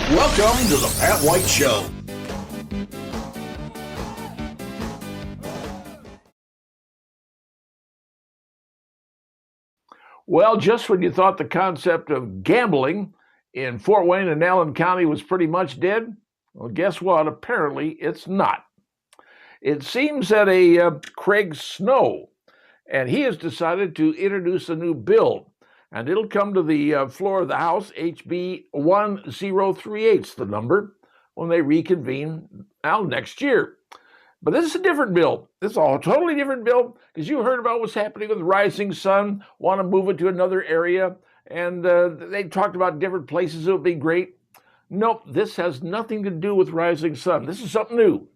Welcome to the Pat White Show. Well, just when you thought the concept of gambling in Fort Wayne and Allen County was pretty much dead, well, guess what? Apparently it's not. It seems that Craig Snow, and he has decided to introduce a new bill, and it'll come to the floor of the House, HB 1038's the number, when they reconvene next year. But this is a different bill. This is a totally different bill, because you heard about what's happening with Rising Sun, want to move it to another area, and they talked about different places it would be great. Nope, this has nothing to do with Rising Sun. This is something new.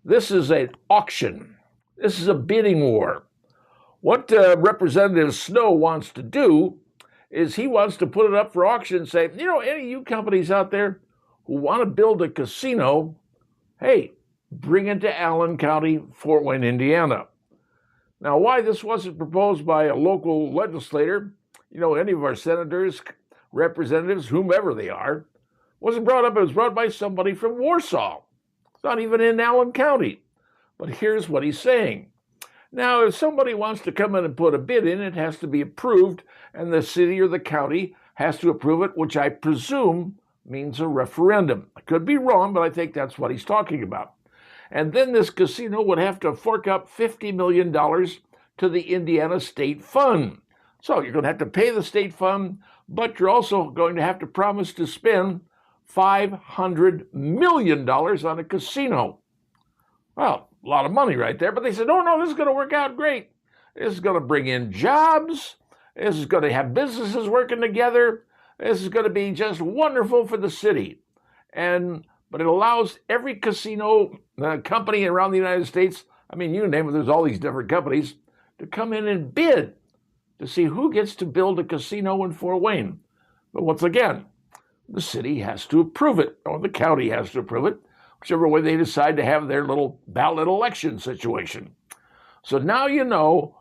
This is an auction. This is a bidding war. What Representative Snow wants to do is he wants to put it up for auction and say, you know, any of you companies out there who want to build a casino, hey, bring it to Allen County, Fort Wayne, Indiana. Now, why this wasn't proposed by a local legislator, you know, any of our senators, representatives, whomever they are, wasn't brought up. It was brought by somebody from Warsaw. It's not even in Allen County. But here's what he's saying. Now, if somebody wants to come in and put a bid in, it has to be approved, and the city or the county has to approve it, which I presume means a referendum. I could be wrong, but I think that's what he's talking about. And then this casino would have to fork up $50 million to the Indiana State Fund. So you're going to have to pay the state fund, but you're also going to have to promise to spend $500 million on a casino. Well, a lot of money right there. But they said, no, this is going to work out great. This is going to bring in jobs. This is going to have businesses working together. This is going to be just wonderful for the city. But it allows every casino company around the United States, I mean, you name it, there's all these different companies, to come in and bid to see who gets to build a casino in Fort Wayne. But once again, the city has to approve it, or the county has to approve it, whichever way they decide to have their little ballot election situation. So now you know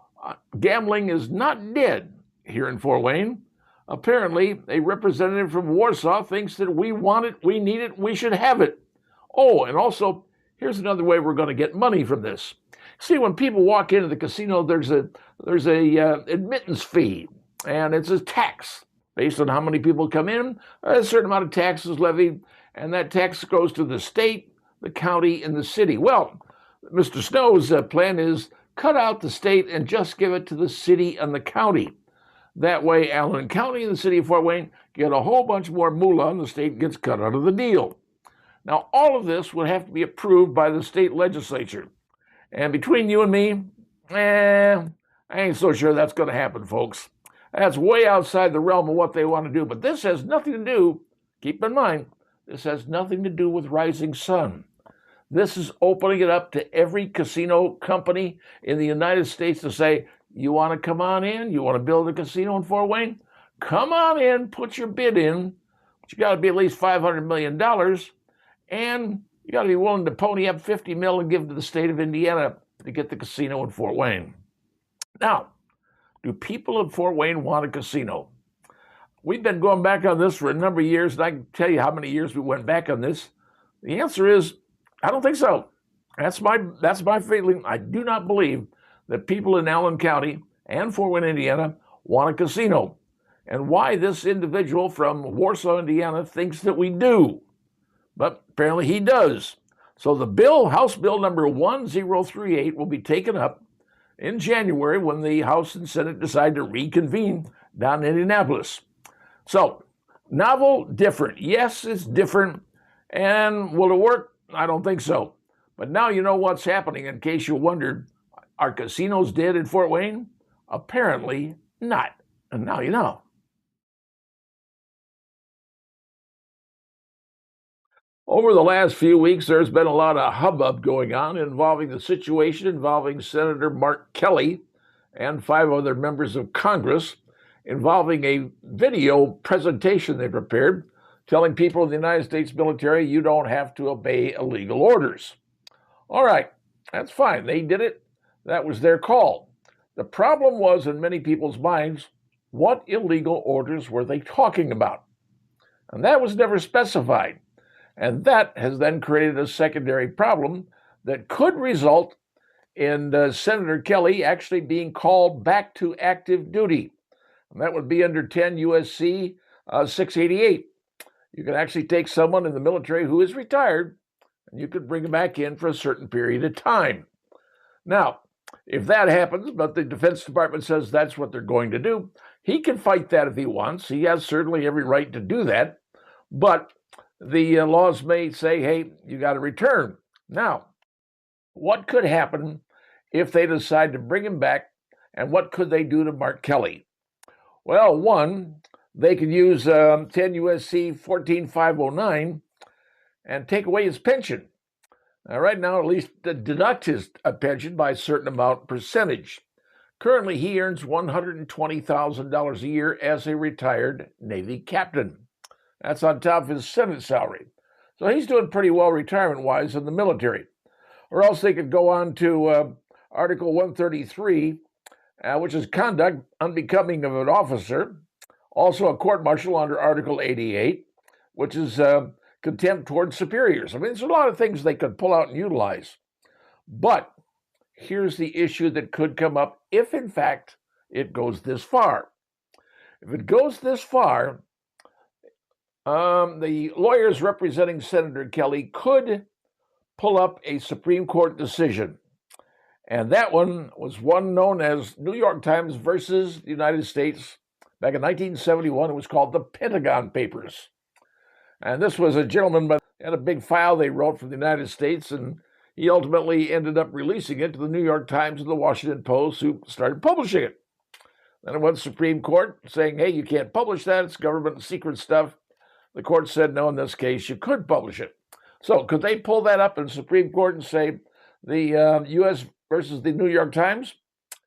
gambling is not dead here in Fort Wayne. Apparently, a representative from Warsaw thinks that we want it, we need it, we should have it. Oh, and also, here's another way we're going to get money from this. See, when people walk into the casino, there's a admittance fee, and it's a tax based on how many people come in. A certain amount of tax is levied, and that tax goes to the state, the county, and the city. Well, Mr. Snow's plan is cut out the state and just give it to the city and the county. That way, Allen County and the city of Fort Wayne get a whole bunch more moolah, and the state gets cut out of the deal. Now, all of this would have to be approved by the state legislature. And between you and me, I ain't so sure that's going to happen, folks. That's way outside the realm of what they want to do. But this has nothing to do, keep in mind, this has nothing to do with Rising Sun. This is opening it up to every casino company in the United States to say, you want to come on in? You want to build a casino in Fort Wayne? Come on in, put your bid in. But you got to be at least $500 million, and you got to be willing to pony up $50 million and give to the state of Indiana to get the casino in Fort Wayne. Now, do people in Fort Wayne want a casino? We've been going back on this for a number of years, and I can tell you how many years we went back on this. The answer is, I don't think so. That's my feeling. I do not believe that people in Allen County and Fort Wayne, Indiana, want a casino, and why this individual from Warsaw, Indiana, thinks that we do. But apparently he does. So the bill, House Bill number 1038, will be taken up in January when the House and Senate decide to reconvene down in Indianapolis. So, novel, different. Yes, it's different. And will it work? I don't think so. But now you know what's happening. In case you wondered, are casinos dead in Fort Wayne? Apparently not. And now you know. Over the last few weeks, there's been a lot of hubbub going on involving the situation involving Senator Mark Kelly and 5 other members of Congress, involving a video presentation they prepared telling people in the United States military, you don't have to obey illegal orders. All right, that's fine. They did it. That was their call. The problem was, in many people's minds, what illegal orders were they talking about? And that was never specified. And that has then created a secondary problem that could result in Senator Kelly actually being called back to active duty. And that would be under 10 USC 688. You can actually take someone in the military who is retired, and you could bring him back in for a certain period of time. Now, if that happens, but the Defense Department says that's what they're going to do, he can fight that if he wants. He has certainly every right to do that. But the laws may say, hey, you got to return. Now, what could happen if they decide to bring him back, and what could they do to Mark Kelly? Well, one, they could use 10 USC 14509 and take away his pension. Right now, at least deduct his pension by a certain amount percentage. Currently, he earns $120,000 a year as a retired Navy captain. That's on top of his Senate salary. So he's doing pretty well retirement-wise in the military. Or else they could go on to Article 133, which is conduct unbecoming of an officer. Also a court-martial under Article 88, which is contempt towards superiors. I mean, there's a lot of things they could pull out and utilize. But here's the issue that could come up if, in fact, it goes this far. If it goes this far, the lawyers representing Senator Kelly could pull up a Supreme Court decision. And that one was one known as New York Times versus the United States. Back in 1971, it was called the Pentagon Papers. And this was a gentleman that had a big file they wrote from the United States, and he ultimately ended up releasing it to the New York Times and the Washington Post, who started publishing it. Then it went to the Supreme Court saying, hey, you can't publish that, it's government secret stuff. The court said, no, in this case, you could publish it. So could they pull that up in the Supreme Court and say the U.S. versus the New York Times?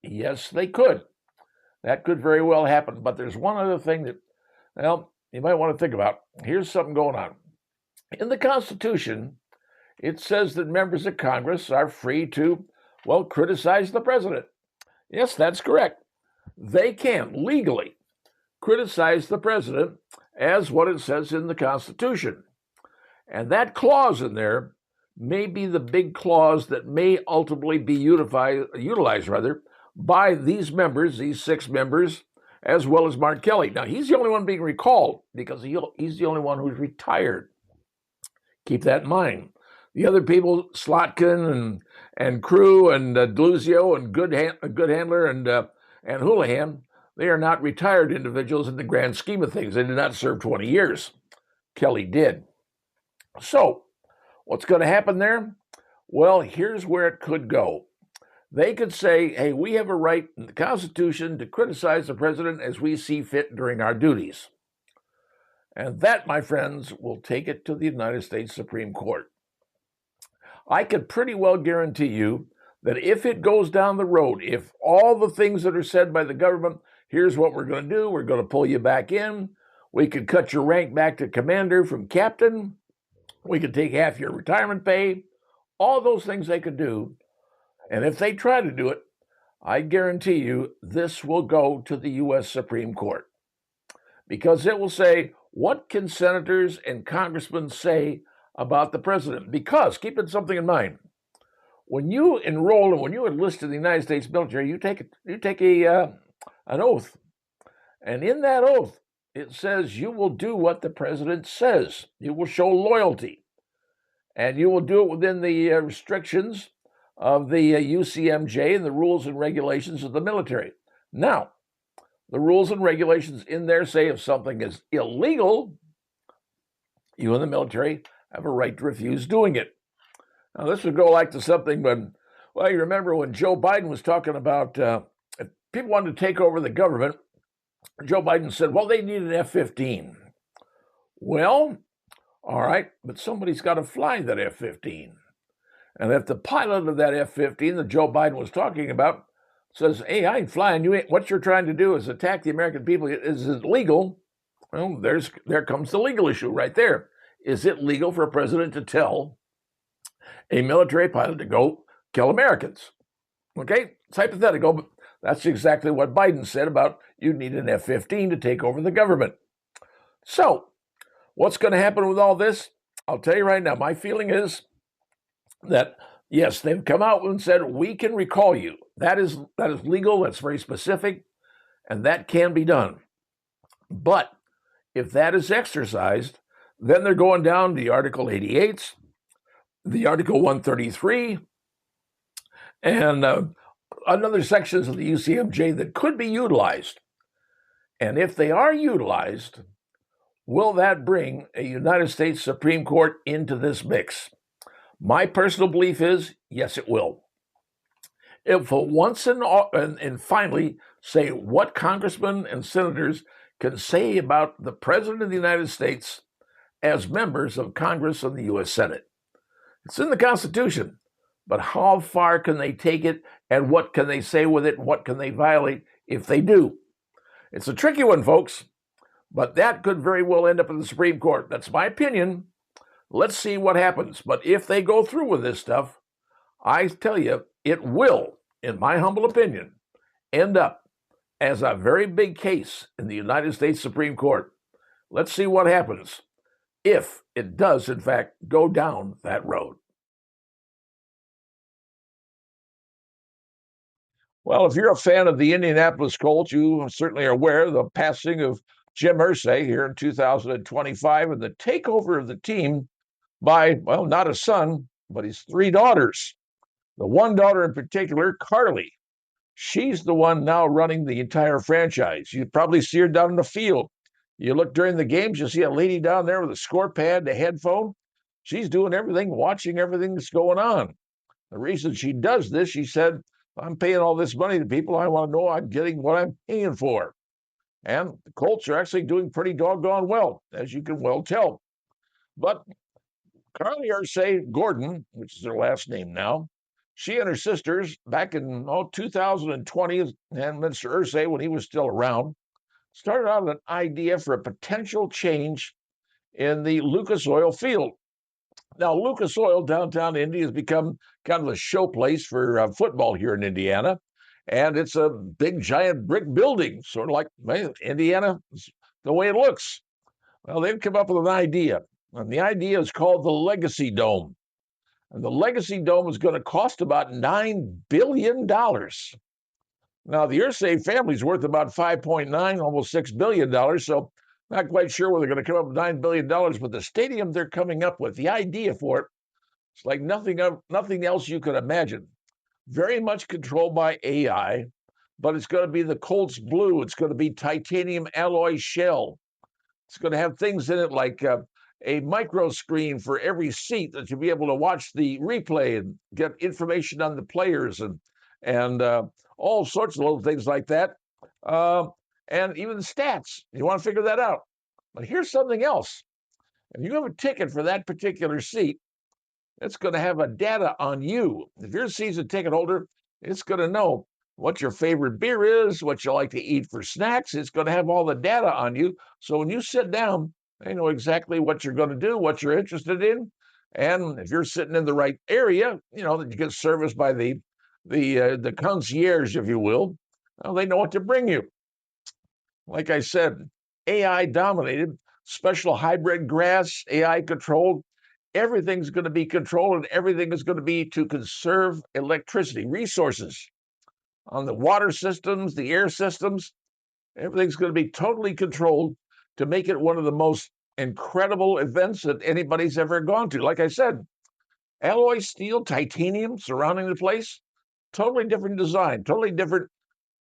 Yes, they could. That could very well happen. But there's one other thing that, well, you might want to think about. Here's something going on. In the Constitution, it says that members of Congress are free to, well, criticize the president. Yes, that's correct. They can legally criticize the president as what it says in the Constitution. And that clause in there may be the big clause that may ultimately be utilized by these members, these 6 members, as well as Mark Kelly. Now, he's the only one being recalled because he's the only one who's retired. Keep that in mind. The other people, Slotkin and Crew and Deluzio and Good Handler and Houlihan, they are not retired individuals in the grand scheme of things. They did not serve 20 years. Kelly did. So, what's going to happen there? Well, here's where it could go. They could say, hey, we have a right in the Constitution to criticize the president as we see fit during our duties. And that, my friends, will take it to the United States Supreme Court. I could pretty well guarantee you that if it goes down the road, if all the things that are said by the government, here's what we're going to do, we're going to pull you back in, we could cut your rank back to commander from captain, we could take half your retirement pay, all those things they could do. And if they try to do it, I guarantee you this will go to the U.S. Supreme Court. Because it will say, what can senators and congressmen say about the president? Because, keep something in mind, when you enroll and when you enlist in the United States military, you take an oath. And in that oath, it says you will do what the president says. You will show loyalty. And you will do it within the restrictions of the UCMJ and the rules and regulations of the military. Now, the rules and regulations in there say if something is illegal, you in the military have a right to refuse doing it. Now, this would go like to something when, well, you remember when Joe Biden was talking about if people wanted to take over the government, Joe Biden said, well, they need an F-15. Well, all right, but somebody's got to fly that F-15. And if the pilot of that F-15 that Joe Biden was talking about says, hey, I ain't flying, what you're trying to do is attack the American people, is it legal? Well, there comes the legal issue right there. Is it legal for a president to tell a military pilot to go kill Americans? Okay, it's hypothetical, but That's exactly what Biden said about you need an F-15 to take over the government. So, what's going to happen with all this? I'll tell you right now, my feeling is that, yes, they've come out and said, we can recall you. That is legal, that's very specific, and that can be done. But if that is exercised, then they're going down the Article 88s, the Article 133, and another sections of the UCMJ that could be utilized. And if they are utilized, will that bring a United States Supreme Court into this mix? My personal belief is, yes, it will. It will once and finally say what congressmen and senators can say about the President of the United States as members of Congress and the U.S. Senate. It's in the Constitution, but how far can they take it, and what can they say with it, and what can they violate if they do? It's a tricky one, folks, but that could very well end up in the Supreme Court. That's my opinion. Let's see what happens. But if they go through with this stuff, I tell you, it will, in my humble opinion, end up as a very big case in the United States Supreme Court. Let's see what happens if it does, in fact, go down that road. Well, if you're a fan of the Indianapolis Colts, you certainly are aware of the passing of Jim Irsay here in 2025 and the takeover of the team by, well, not a son, but his three daughters. The one daughter in particular, Carly, she's the one now running the entire franchise. You probably see her down in the field. You look during the games, you see a lady down there with a score pad and a headphone. She's doing everything, watching everything that's going on. The reason she does this, she said, I'm paying all this money to people. I want to know I'm getting what I'm paying for. And the Colts are actually doing pretty doggone well, as you can well tell. But Carly Irsay Gordon, which is her last name now, she and her sisters, back in 2020, and Mr. Irsay, when he was still around, started out an idea for a potential change in the Lucas Oil field. Now, Lucas Oil, downtown Indy, has become kind of a showplace for football here in Indiana. And it's a big, giant brick building, sort of like Indiana, the way it looks. Well, they've come up with an idea. And the idea is called the Legacy Dome. And the Legacy Dome is going to cost about $9 billion. Now, the Irsay family's worth about $5.9, almost $6 billion. So not quite sure where they're going to come up with $9 billion, but the stadium they're coming up with, the idea for it, it's like nothing else you could imagine. Very much controlled by AI, but it's going to be the Colts blue. It's going to be titanium alloy shell. It's going to have things in it like a micro screen for every seat that you'll be able to watch the replay and get information on the players and all sorts of little things like that. And even the stats. You want to figure that out. But here's something else. If you have a ticket for that particular seat, it's going to have a data on you. If you're a season ticket holder, it's going to know what your favorite beer is, what you like to eat for snacks. It's going to have all the data on you. So when you sit down, they know exactly what you're going to do, what you're interested in. And if you're sitting in the right area, that you get serviced by the concierge, if you will, well, they know what to bring you. Like I said, AI dominated, special hybrid grass, AI controlled. Everything's going to be controlled, and everything is going to be to conserve electricity, resources on the water systems, the air systems. Everything's going to be totally controlled to make it one of the most incredible events that anybody's ever gone to. Like I said, alloy steel, titanium surrounding the place, totally different design, totally different,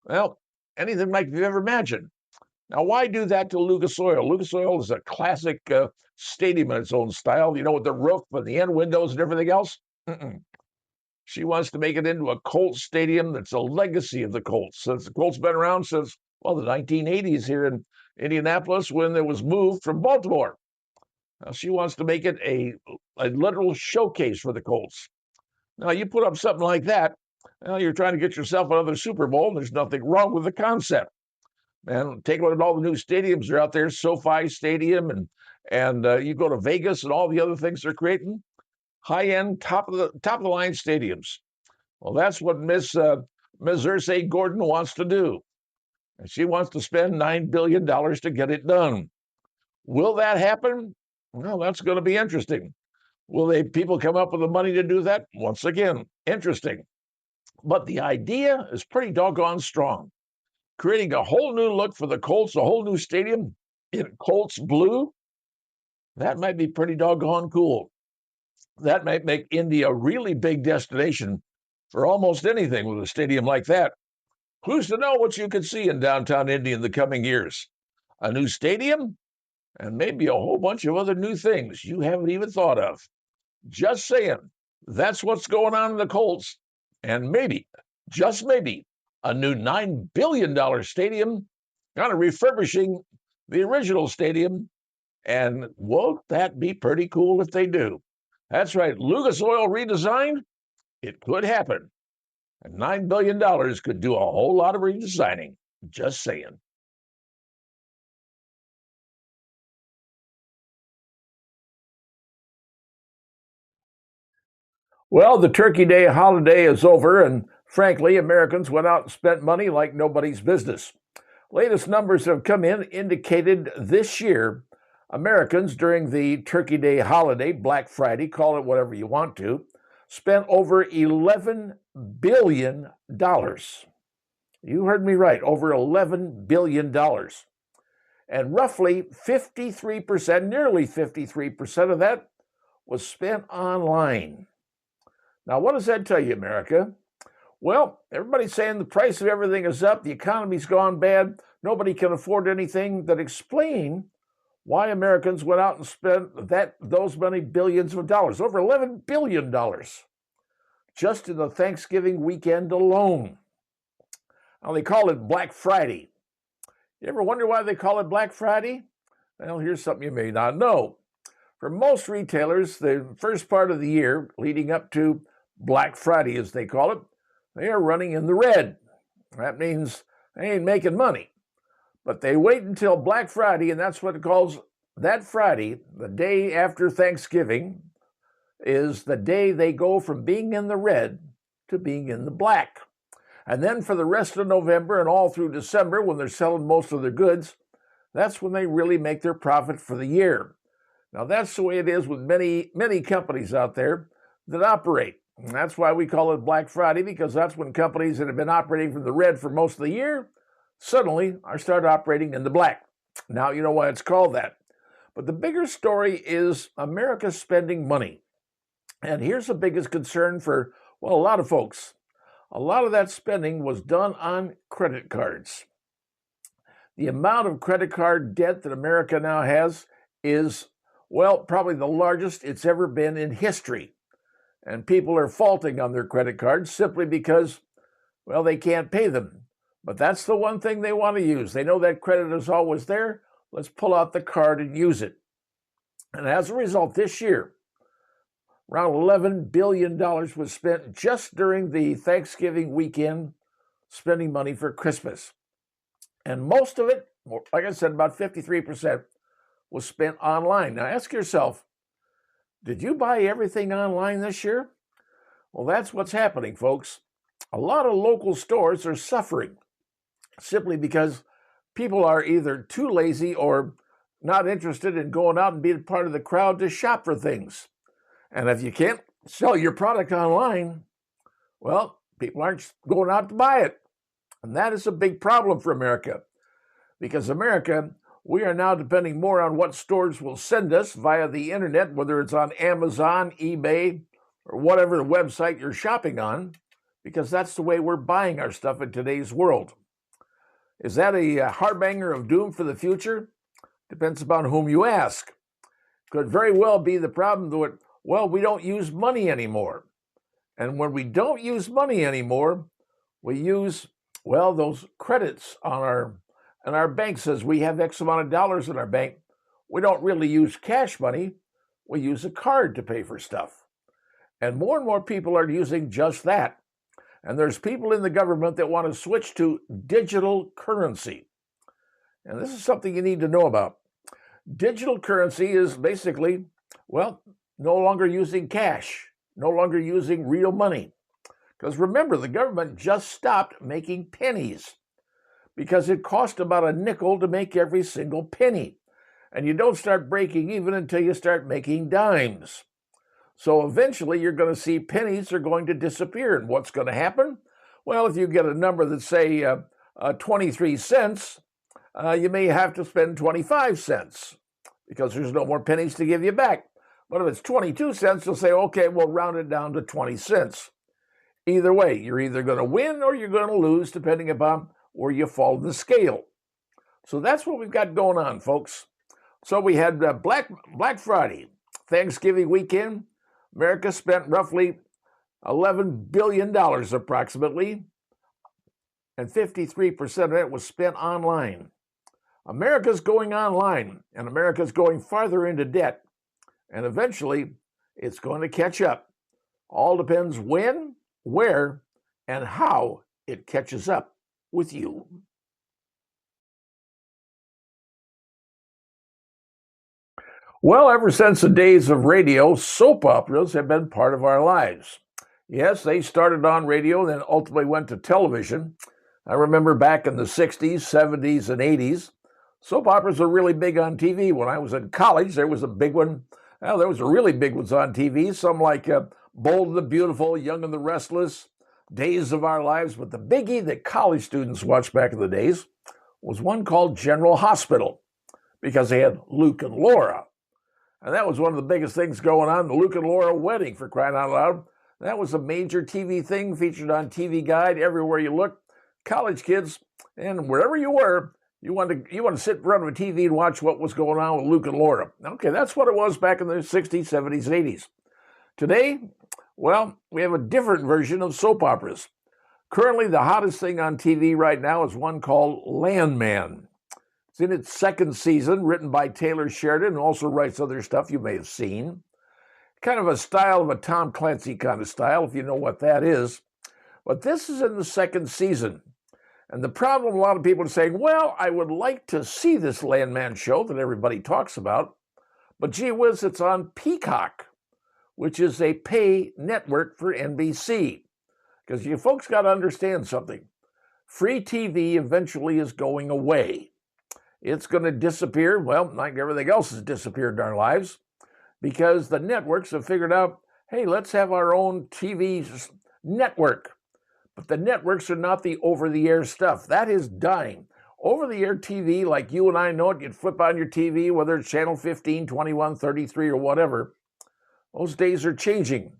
well, anything like you've ever imagined. Now, why do that to Lucas Oil? Lucas Oil is a classic stadium in its own style, with the roof and the end windows and everything else. She wants to make it into a Colts stadium that's a legacy of the Colts. Since the Colts been around since, the 1980s here in Indianapolis when it was moved from Baltimore. Now, she wants to make it a literal showcase for the Colts. Now, you put up something like that, you're trying to get yourself another Super Bowl, and there's nothing wrong with the concept. And take a look at all the new stadiums that are out there, SoFi Stadium, and you go to Vegas and all the other things they're creating, high-end, top of the line stadiums. Well, that's what Miss Ms. Ursay Gordon wants to do. And she wants to spend $9 billion to get it done. Will that happen? Well, that's going to be interesting. Will people come up with the money to do that? Once again, interesting. But the idea is pretty doggone strong. Creating a whole new look for the Colts, a whole new stadium in Colts blue, that might be pretty doggone cool. That might make Indy a really big destination for almost anything with a stadium like that. Who's to know what you could see in downtown Indy in the coming years? A new stadium? And maybe a whole bunch of other new things you haven't even thought of. Just saying, that's what's going on in the Colts. And maybe, just maybe, a new $9 billion stadium, kind of refurbishing the original stadium. And won't that be pretty cool if they do? That's right, Lucas Oil redesign, it could happen. And $9 billion could do a whole lot of redesigning. Just saying. Well, the Turkey Day holiday is over, and frankly, Americans went out and spent money like nobody's business. Latest numbers have come in indicated this year, Americans during the Turkey Day holiday, Black Friday, call it whatever you want to, spent over $11 billion. You heard me right, over $11 billion. And roughly 53%, nearly 53% of that was spent online. Now, what does that tell you, America? Well, everybody's saying the price of everything is up, the economy's gone bad, nobody can afford anything. That explain why Americans went out and spent those many billions of dollars, over $11 billion, just in the Thanksgiving weekend alone. Now, they call it Black Friday. You ever wonder why they call it Black Friday? Well, here's something you may not know. For most retailers, the first part of the year leading up to Black Friday, as they call it, they are running in the red. That means they ain't making money. But they wait until Black Friday, and that's what it calls that Friday, the day after Thanksgiving, is the day they go from being in the red to being in the black. And then for the rest of November and all through December, when they're selling most of their goods, that's when they really make their profit for the year. Now, that's the way it is with many, many companies out there that operate. And that's why we call it Black Friday, because that's when companies that have been operating from the red for most of the year suddenly start operating in the black. Now, you know why it's called that. But the bigger story is America spending money. And here's the biggest concern for, well, a lot of folks. A lot of that spending was done on credit cards. The amount of credit card debt that America now has is, well, probably the largest it's ever been in history. And people are faulting on their credit cards simply because, well, they can't pay them. But that's the one thing they want to use. They know that credit is always there. Let's pull out the card and use it. And as a result, this year, around $11 billion was spent just during the Thanksgiving weekend, spending money for Christmas. And most of it, like I said, about 53%, was spent online. Now ask yourself, did you buy everything online this year? Well, that's what's happening, folks. A lot of local stores are suffering simply because people are either too lazy or not interested in going out and being part of the crowd to shop for things. And if you can't sell your product online, well, people aren't going out to buy it. And that is a big problem for America, because America, we are now depending more on what stores will send us via the internet, whether it's on Amazon, eBay, or whatever website you're shopping on, because that's the way we're buying our stuff in today's world. Is that a harbinger of doom for the future? Depends upon whom you ask. Could very well be the problem that, well, we don't use money anymore. And when we don't use money anymore, we use, well, those credits on our bank says we have X amount of dollars in our bank. We don't really use cash money. We use a card to pay for stuff. And more people are using just that. And there's people in the government that want to switch to digital currency. And this is something you need to know about. Digital currency is basically, well, no longer using cash, no longer using real money. Because remember, the government just stopped making pennies because it cost about a nickel to make every single penny. And you don't start breaking even until you start making dimes. So eventually you're going to see pennies are going to disappear. And what's going to happen? Well, if you get a number that's, say, 23 cents, you may have to spend 25 cents because there's no more pennies to give you back. But if it's 22 cents, you'll say, okay, we'll round it down to 20 cents. Either way, you're either going to win or you're going to lose, depending upon where you fall in the scale. So that's what we've got going on, folks. So we had Black Friday, Thanksgiving weekend. America spent roughly $11 billion approximately, and 53% of it was spent online. America's going online, and America's going farther into debt, and eventually it's going to catch up. All depends when, where, and how it catches up with you. Well, ever since the days of radio, soap operas have been part of our lives. Yes, they started on radio, then ultimately went to television. I remember back in the 60s, 70s, and 80s, soap operas were really big on TV. When I was in college, there was a big one. Well, there was a really big ones on TV, some like Bold and the Beautiful, Young and the Restless, Days of Our Lives. But the biggie that college students watched back in the days was one called General Hospital, because they had Luke and Laura. And that was one of the biggest things going on, the Luke and Laura wedding, for crying out loud. That was a major TV thing, featured on TV Guide everywhere you look. College kids, and wherever you were, you want to sit in front of a TV and watch what was going on with Luke and Laura. Okay, that's what it was back in the 60s, 70s, 80s. Today, well, we have a different version of soap operas. Currently, the hottest thing on TV right now is one called Landman. It's in its second season, written by Taylor Sheridan, and also writes other stuff you may have seen. Kind of a style of a Tom Clancy kind of style, if you know what that is. But this is in the second season. And the problem, a lot of people are saying, well, I would like to see this Landman show that everybody talks about, but gee whiz, it's on Peacock, which is a pay network for NBC. Because you folks got to understand something. Free TV eventually is going away. It's going to disappear, well, like everything else has disappeared in our lives, because the networks have figured out, hey, let's have our own TV network. But the networks are not the over-the-air stuff. That is dying. Over-the-air TV, like you and I know it, you'd flip on your TV, whether it's channel 15, 21, 33, or whatever. Those days are changing.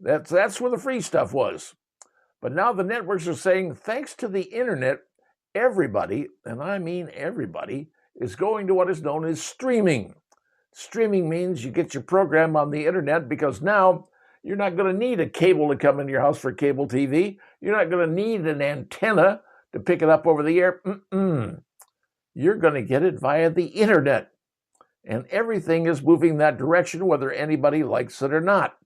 That's where the free stuff was. But now the networks are saying, thanks to the internet, everybody, and I mean everybody, is going to what is known as streaming. Streaming means you get your program on the internet, because now you're not going to need a cable to come into your house for cable TV. You're not going to need an antenna to pick it up over the air. You're going to get it via the internet. And everything is moving that direction, whether anybody likes it or not.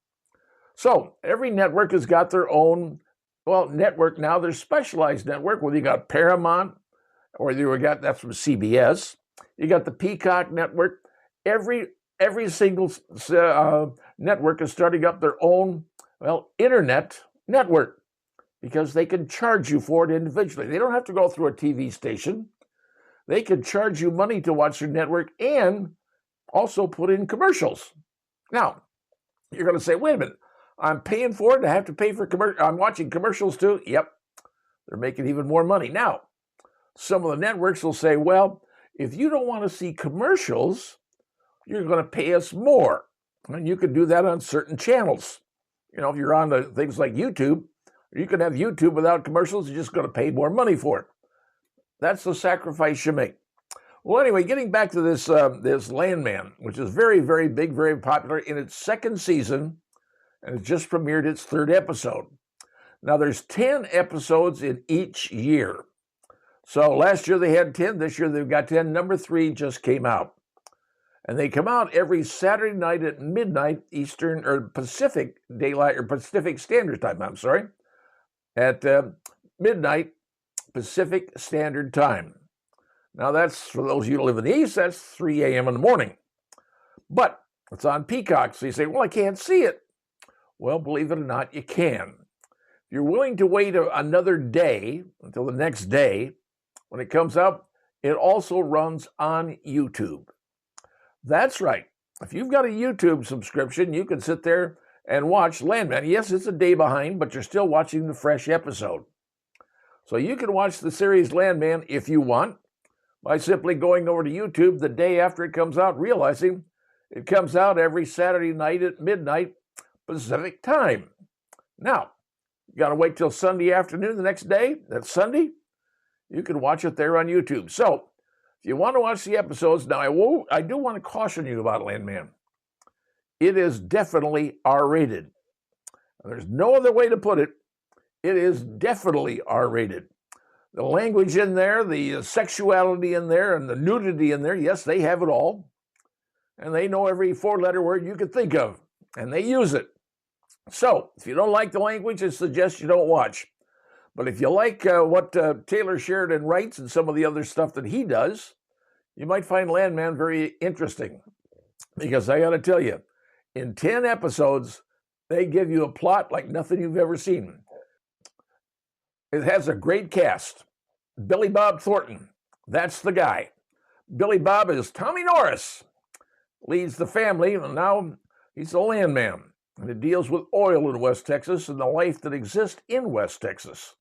So every network has got their own, well, network now, their specialized network, whether you got Paramount, or you got, that's from CBS, you got the Peacock network. Every single network is starting up their own, well, internet network, because they can charge you for it individually. They don't have to go through a TV station. They can charge you money to watch your network and also put in commercials. Now, you're going to say, wait a minute, I'm paying for it, I have to pay for commercials, I'm watching commercials too? Yep, they're making even more money. Now, some of the networks will say, well, if you don't want to see commercials, you're going to pay us more. And you can do that on certain channels. You know, if you're on the things like YouTube, you can have YouTube without commercials, you're just going to pay more money for it. That's the sacrifice you make. Well, anyway, getting back to this Landman, which is very, very big, very popular, in its second season, and it just premiered its third episode. Now, there's 10 episodes in each year. So last year they had 10, this year they've got 10. Number 3 just came out. And they come out every Saturday night at midnight Eastern, or Pacific Daylight, or Pacific Standard Time, I'm sorry, at midnight Pacific Standard Time. Now that's, for those of you who live in the East, that's 3 a.m. in the morning. But it's on Peacock, so you say, well, I can't see it. Well, believe it or not, you can. if you're willing to wait another day until the next day when it comes out, it also runs on YouTube. That's right. If you've got a YouTube subscription, you can sit there and watch Landman. Yes, it's a day behind, but you're still watching the fresh episode. So you can watch the series Landman if you want by simply going over to YouTube the day after it comes out, realizing it comes out every Saturday night at midnight Pacific time. Now, you got to wait till Sunday afternoon the next day. That's Sunday. You can watch it there on YouTube. So, if you want to watch the episodes, now I do want to caution you about Landman. It is definitely R-rated. There's no other way to put it. It is definitely R-rated. The language in there, the sexuality in there, and the nudity in there, yes, they have it all. And they know every four-letter word you could think of, and they use it. So, if you don't like the language, I suggest you don't watch. But if you like what Taylor Sheridan writes and some of the other stuff that he does, you might find Landman very interesting. Because I got to tell you, in 10 episodes, they give you a plot like nothing you've ever seen. It has a great cast. Billy Bob Thornton, that's the guy. Billy Bob is Tommy Norris, leads the family, and now he's a landman. And it deals with oil in West Texas and the life that exists in West Texas.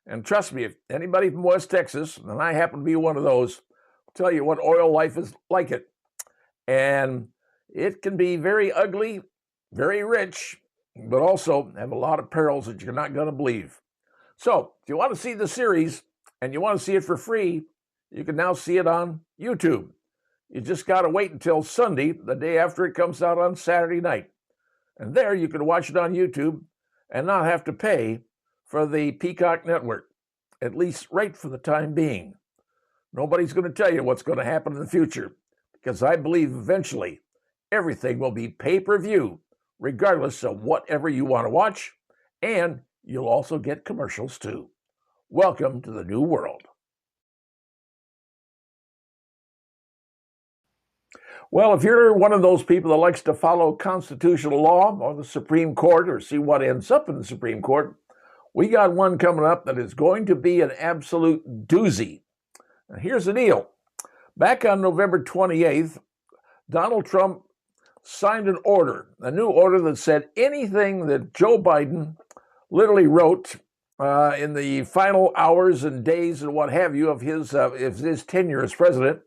And trust me, if anybody from West Texas, and I happen to be one of those, will tell you what oil life is like it. And it can be very ugly, very rich, but also have a lot of perils that you're not going to believe. So, if you want to see the series and you want to see it for free, you can now see it on YouTube. You just got to wait until Sunday, the day after it comes out on Saturday night. And there you can watch it on YouTube and not have to pay for the Peacock network, at least right for the time being. Nobody's going to tell you what's going to happen in the future, because I believe eventually everything will be pay-per-view, regardless of whatever you want to watch, and you'll also get commercials too. Welcome to the new world. Well, if you're one of those people that likes to follow constitutional law or the Supreme Court or see what ends up in the Supreme Court, we got one coming up that is going to be an absolute doozy. And here's the deal. Back on November 28th, Donald Trump signed an order, a new order that said anything that Joe Biden literally wrote in the final hours and days and what have you of his tenure as president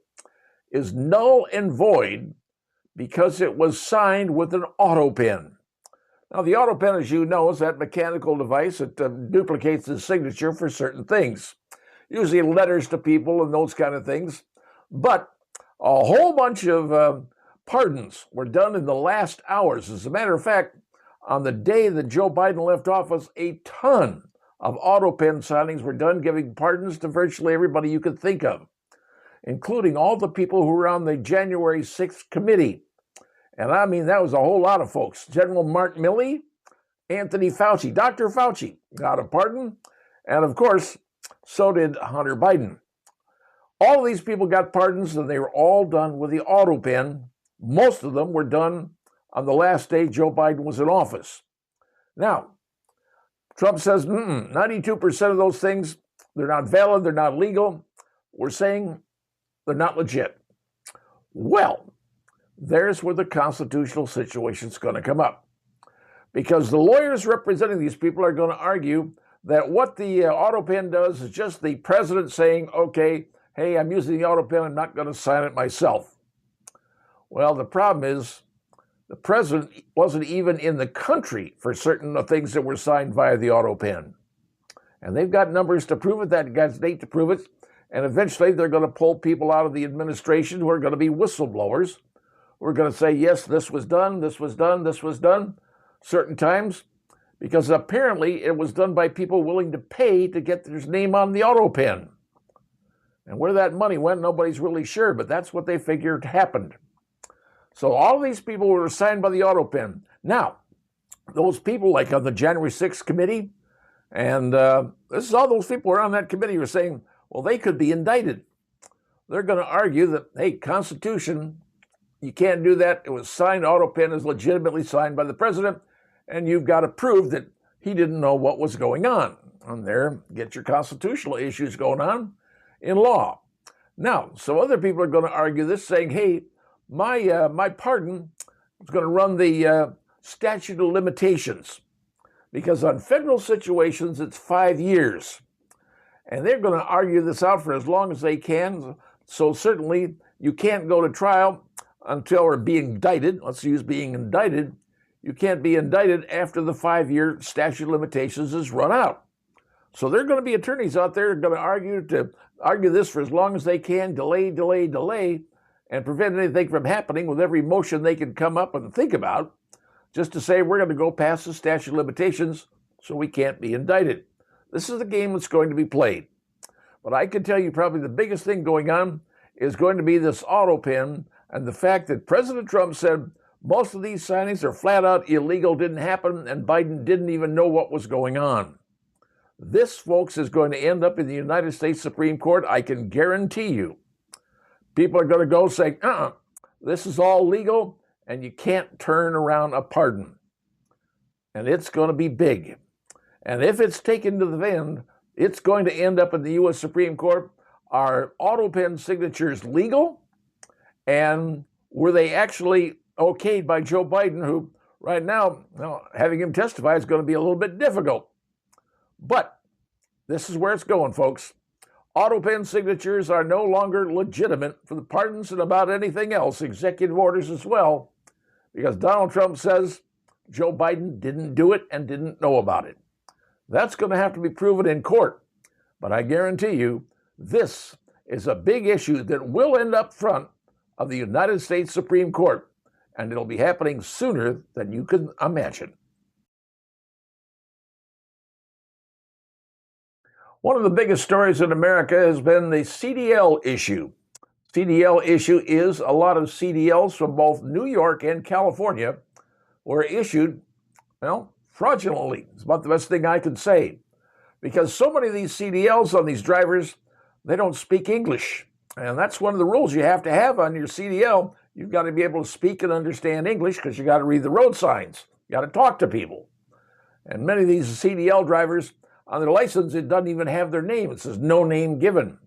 is null and void because it was signed with an auto pen. Now, the auto pen, as you know, is that mechanical device that duplicates the signature for certain things, usually letters to people and those kind of things. But a whole bunch of pardons were done in the last hours. As a matter of fact, on the day that Joe Biden left office, a ton of auto pen signings were done, giving pardons to virtually everybody you could think of, including all the people who were on the January 6th committee. And I mean, that was a whole lot of folks. General Mark Milley, Anthony Fauci, Dr. Fauci got a pardon. And of course, so did Hunter Biden. All of these people got pardons, and they were all done with the auto pen. Most of them were done on the last day Joe Biden was in office. Now, Trump says, 92% of those things, they're not valid, they're not legal. We're saying they're not legit. Well, there's where the constitutional situation's going to come up. Because the lawyers representing these people are going to argue that what the auto pen does is just the president saying, okay, hey, I'm using the auto pen, I'm not going to sign it myself. Well, the problem is the president wasn't even in the country for certain things that were signed via the auto pen. And they've got numbers to prove it, that got date to prove it. And eventually they're going to pull people out of the administration who are going to be whistleblowers. We're going to say, yes, this was done, this was done, this was done, certain times, because apparently it was done by people willing to pay to get their name on the auto pen. And where that money went, nobody's really sure, but that's what they figured happened. So all of these people were signed by the auto pen. Now, those people like on the January 6th committee, and this is all those people who are on that committee who are saying, well, they could be indicted. They're going to argue that, hey, Constitution, you can't do that. It was signed, auto pen is legitimately signed by the president, and you've got to prove that he didn't know what was going on. And there, get your constitutional issues going on in law. Now, so other people are going to argue this, saying, hey, my pardon is going to run the statute of limitations, because on federal situations, it's 5 years. And they're going to argue this out for as long as they can. So certainly you can't go to trial until, or be indicted, let's use being indicted, you can't be indicted after the 5-year statute of limitations is run out. So there are going to be attorneys out there going to argue this for as long as they can, delay, and prevent anything from happening with every motion they can come up and think about, just to say we're going to go past the statute of limitations so we can't be indicted. This is the game that's going to be played. But I can tell you probably the biggest thing going on is going to be this auto pen and the fact that President Trump said most of these signings are flat out illegal, didn't happen, and Biden didn't even know what was going on. This, folks, is going to end up in the United States Supreme Court, I can guarantee you. People are going to go saying, this is all legal, and you can't turn around a pardon. And it's going to be big. And if it's taken to the end, it's going to end up in the U.S. Supreme Court. Are auto pen signatures legal? And were they actually okayed by Joe Biden, who right now, having him testify is going to be a little bit difficult. But this is where it's going, folks. Auto pen signatures are no longer legitimate for the pardons and about anything else, executive orders as well, because Donald Trump says Joe Biden didn't do it and didn't know about it. That's going to have to be proven in court. But I guarantee you, this is a big issue that will end up front of the United States Supreme Court, and it'll be happening sooner than you can imagine. One of the biggest stories in America has been the CDL issue. CDL issue is a lot of CDLs from both New York and California were issued, fraudulently. It's about the best thing I could say. Because so many of these CDLs on these drivers, they don't speak English. And that's one of the rules you have to have on your CDL. You've got to be able to speak and understand English because you got to read the road signs. You got to talk to people. And many of these CDL drivers, on their license, it doesn't even have their name. It says no name given.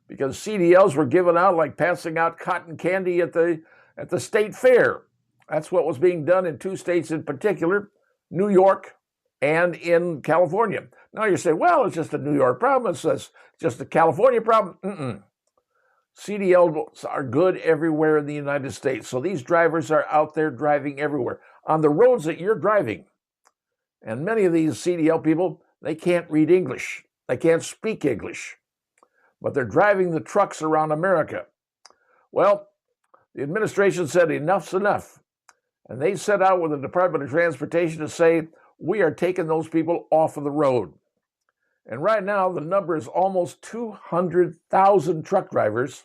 Because CDLs were given out like passing out cotton candy at the state fair. That's what was being done in 2 states in particular, New York and in California. Now you say, well, it's just a New York problem. It's just a California problem. CDLs are good everywhere in the United States. So these drivers are out there driving everywhere on the roads that you're driving. And many of these CDL people, they can't read English. They can't speak English. But they're driving the trucks around America. Well, the administration said enough's enough. And they set out with the Department of Transportation to say, we are taking those people off of the road. And right now, the number is almost 200,000 truck drivers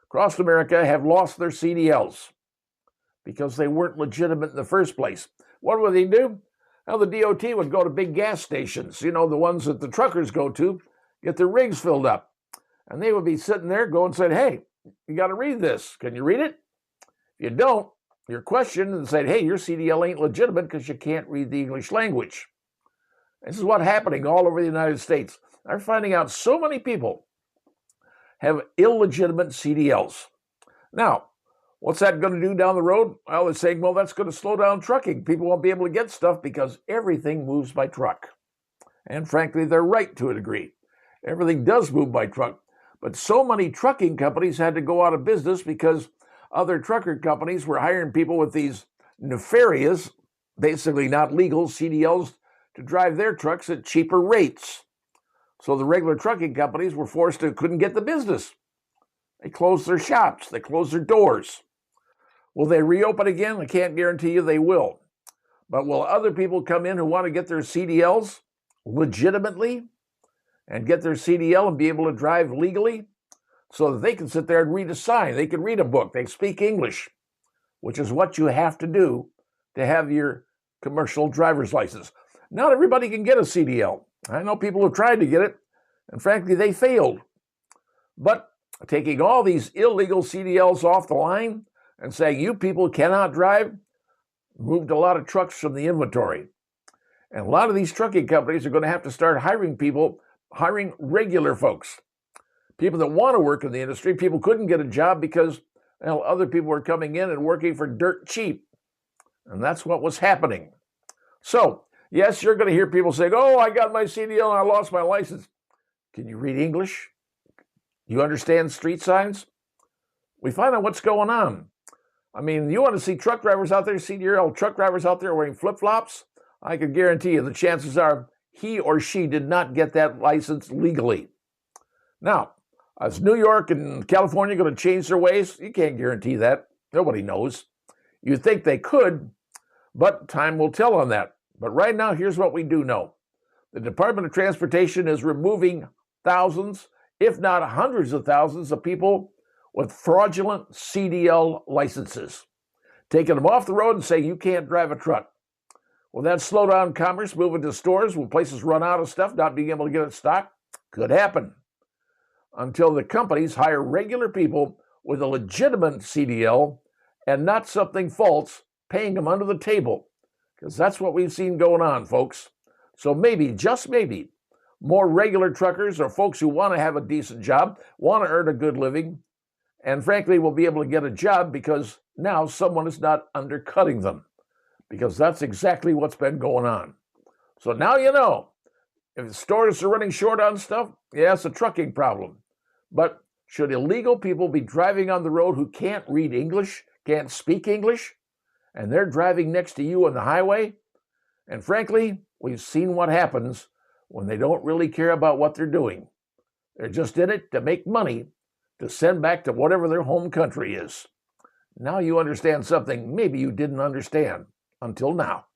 across America have lost their CDLs because they weren't legitimate in the first place. What would they do? Well, the DOT would go to big gas stations, the ones that the truckers go to, get their rigs filled up. And they would be sitting there going and saying, hey, you got to read this. Can you read it? If you don't, you're questioned and said, hey, your CDL ain't legitimate because you can't read the English language. This is what's happening all over the United States. They're finding out so many people have illegitimate CDLs. Now, what's that going to do down the road? Well, they're saying, well, that's going to slow down trucking. People won't be able to get stuff because everything moves by truck. And frankly, they're right to a degree. Everything does move by truck. But so many trucking companies had to go out of business because other trucker companies were hiring people with these nefarious, basically not legal CDLs to drive their trucks at cheaper rates. So the regular trucking companies were couldn't get the business. They closed their shops. They closed their doors. Will they reopen again? I can't guarantee you they will. But will other people come in who want to get their CDLs legitimately and get their CDL and be able to drive legally so that they can sit there and read a sign? They can read a book. They speak English, which is what you have to do to have your commercial driver's license. Not everybody can get a CDL. I know people who tried to get it, and frankly, they failed. But taking all these illegal CDLs off the line and saying you people cannot drive moved a lot of trucks from the inventory. And a lot of these trucking companies are going to have to start hiring regular folks, people that want to work in the industry. People couldn't get a job because other people were coming in and working for dirt cheap. And that's what was happening. So, yes, you're going to hear people saying, oh, I got my CDL and I lost my license. Can you read English? You understand street signs? We find out what's going on. I mean, you want to see truck drivers out there, CDL truck drivers out there wearing flip-flops? I can guarantee you the chances are he or she did not get that license legally. Now, is New York and California going to change their ways? You can't guarantee that. Nobody knows. You'd think they could, but time will tell on that. But right now, here's what we do know. The Department of Transportation is removing thousands, if not hundreds of thousands of people with fraudulent CDL licenses, taking them off the road and saying you can't drive a truck. Will that slow down commerce, moving to stores? Will places run out of stuff, not being able to get it stocked? Could happen. Until the companies hire regular people with a legitimate CDL and not something false, paying them under the table. Because that's what we've seen going on, folks. So maybe, just maybe, more regular truckers or folks who want to have a decent job, want to earn a good living, and frankly will be able to get a job because now someone is not undercutting them. Because that's exactly what's been going on. So now you know. If the stores are running short on stuff, yeah, it's a trucking problem. But should illegal people be driving on the road who can't read English, can't speak English, and they're driving next to you on the highway? And frankly, we've seen what happens when they don't really care about what they're doing. They're just in it to make money to send back to whatever their home country is. Now you understand something maybe you didn't understand until now.